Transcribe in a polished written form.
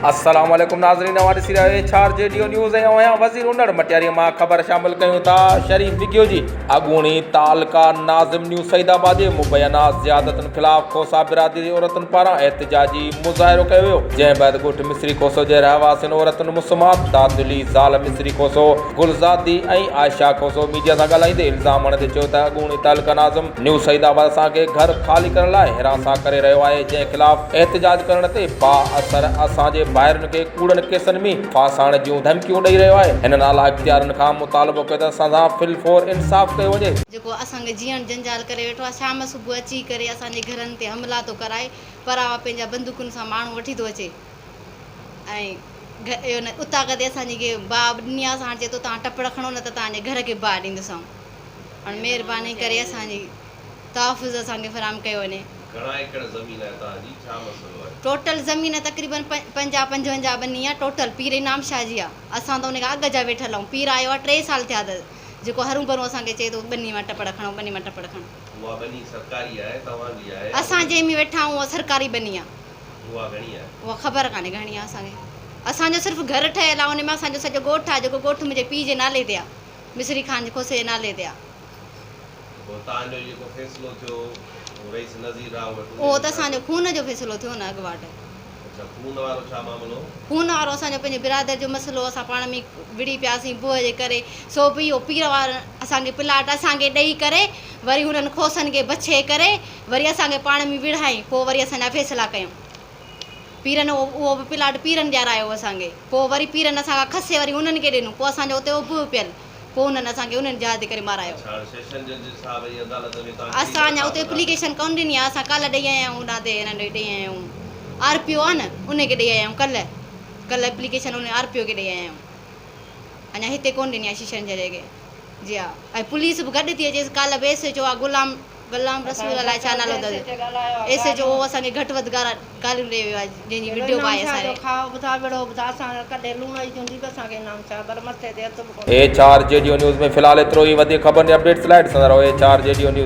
अस्सलाम वालेकुम नाज़रीन, हमारे सिराए 4 JDO न्यूज़ है और वज़ीर उन्नड़ मटियारी मां ख़बर शामिल कयूं था। शरीफ विज्ञो जी अगूणी तालका नाज़िम न्यूज़ सईदाबाद जे मुबैना ज़ियादतुनि ख़िलाफ़ खोसा बिरादरी औरतुनि पारां एहतिजाजी मुज़ाहिरो कयो वियो, जंहिं बैदि ॻोठ मिस्री खोसो जे रहवासियुनि औरतुनि मुस्मात दादुली ज़ाल मिस्री खोसो गुलज़ादी ऐं आयशा खोसो मीडिया सां ॻाल्हाईंदे इल्ज़ाम हणंदे चयो त अगूणी तालका नाज़िम न्यूज़ सईदाबाद असांखे घर ख़ाली करण लाइ हिरासा करे रहियो आहे, जंहिं ख़िलाफ़ एहतिजाज करण ते बाअसर असांजे ॿाहिरियुनि खे कूड़नि केसनि में फासाइण जूं धमकियूं ॾेई रहियो आहे। हिन नाला इख़्तियारनि खां मुतालबो कयो त असां सां फिलफोर इंसाफ़ कयो वञे। जेको असांखे जीअण जंजाल करे वेठो आहे, शाम सुबुह अची करे असांजे घरनि ते हमला थो कराए, परावा पंहिंजा बंदूकुनि सां माण्हू वठी थो अचे ऐं उतां कदे असांजी बाहि ॾिनी आहे, हाणे चए थो तव्हां टपड़ खणो न त तव्हांजे घर खे बाहि ॾींदोसांव। हाणे महिरबानी करे असांजी तहफ़ुज़ असांखे फराहम कयो वञे। टोटल ज़मीन तक़रीबन 50-55 बनी आहे टोटल। पीर इनाम शाह जी आहे, असां त उनखे अॻु जा वेठल आहियूं। पीर आयो आहे 3 साल थिया अथसि, जेको हरू भरू असांखे चए थो बनी मां टपड़ खणो, बनी मां टपड़ खणो। उहा बनी सरकारी आहे तव्हांजी आहे? असां जंहिं में वेठा आहियूं उहा सरकारी बनी आहे। उहा घणी आहे? उहा ख़बर कान्हे घणी आहे असांखे। असांजो सिर्फ़ु घरु ठहियलु आहे, उन में असांजो सॼो ॻोठु आहे, जेको ॻोठु मुंहिंजे पीउ जे नाले ते आहे, मिस्री ख़ान खोसे जे नाले ते आहे। तव्हांजो जेको फ़ैसिलो थियो रईस नज़ीर राव वटि, उहो त असांजो खून जो फ़ैसिलो थियो न अॻुवाट। अच्छा, खून वारो छा मामिलो? खून वारो असांजो पंहिंजे बिरादर जो मसइलो, असां पाण में विड़ी पियासीं बुह जे करे। सो बि इहो पीर वारनि असांखे प्लाट असांखे ॾेई करे वरी हुननि खोसनि खे बछे करे वरी असांखे पाण में विढ़ाई, पोइ वरी असांजा फ़ैसिला कयूं। पीरनि उहो बि प्लाट पीरनि ॾियारायो असांखे, पोइ वरी पीरनि असांखां खसे वरी उन्हनि खे ॾिनो, पोइ असांजो उते उभु पियल, पोइ उन्हनि असांखे उन्हनि जहाज़ ते करे मारायो। असां अञा उते एप्लीकेशन कोन ॾिनी आहे, असां कल्ह ॾेई आया आहियूं, होॾां ते हिन ॾे ॾेई आया आहियूं। RPO आहे न, उनखे ॾेई आया आहियूं कल्ह एप्लीकेशन उन RPO खे ॾेई आया आहियूं। अञा हिते कोन ॾिनी आहे शीशन जे जॻह। जी हा, ऐं पुलिस बि गॾु थी अचे। कल्ह बि SHO आहे गुलाम रसूल अलाए छा नालो अथसि, SHO उहो असांखे घटि वधि ॻाल्हियूं ॾेई वियो आहे, जंहिंजी वीडियो बि आहे असांजे। A4 JDO न्यूज़ में फ़िलहाल एतिरो ई। वधीक ख़बरनि जे अपडेट्स लाइ ॾिसंदा रहो A4 JDO न्यूज़।